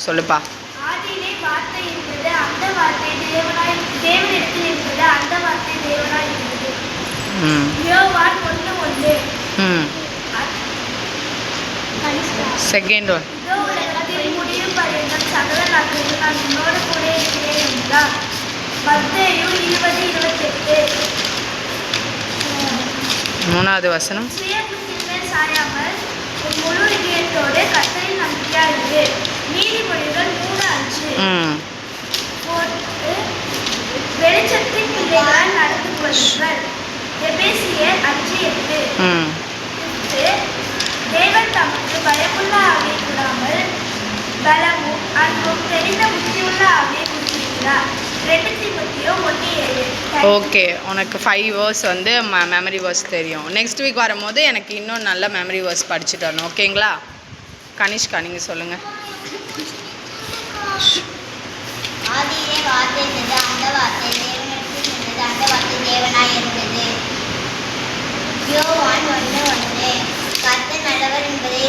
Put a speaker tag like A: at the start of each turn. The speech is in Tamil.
A: சொல்லுப்பா.
B: ஆதியிலே வார்த்தை இருந்தது, அந்த வார்த்தை தேவனிடத்தில் இருந்தது, அந்த வார்த்தை தேவனாய் இருந்தது. யோவான் 1:1.
A: Second one.
B: இதோ உலகத்தில் முடியும் பரியந்தம் சகல நாட்களிலும் நான் உன்னோடு கூட இருக்கிறேன் என்றார். மத்தேயு 20:28.
A: மூணாவது வசனம்.
B: சுயபுத்தியின் மேல் சாயாமல் உன் முழு இதயத்தோடு கர்த்தரில் நம்பிக்கையாயிரு. நீதிமொழிகள் 3:5. வெளிச்சத்தின் பிள்ளைகளால் நடந்து கொள்ளுங்கள். எபேசியர் 5:8. தேவன் தமக்கு பயமுள்ள ஆவியை கூடாமல் பலமும் அன்பும் தெரிந்த புத்தியுள்ள ஆவியை கொடுத்திருக்கிறார். 2 தீமோத்தேயு 1:7.
A: ஓகே, உனக்கு 5 வேர்ஸ் வந்து மெமரி வேர்ஸ் தெரியும். நெக்ஸ்ட் வீக் வரும்போது எனக்கு இன்னும் நல்ல மெமரி வேர்ஸ் படிச்சுட்டு வரணும். ஓகேங்களா? கனிஷ்கா நீங்கள் சொல்லுங்கள்.
C: ஆதியிலே வார்த்தை இருந்தது, அந்த வார்த்தை தேவனிடத்தில் இருந்தது, அந்த வார்த்தை தேவனாய் இருந்தது. யோவான் 1:1. கர்த்தர் நல்லவர் என்பதை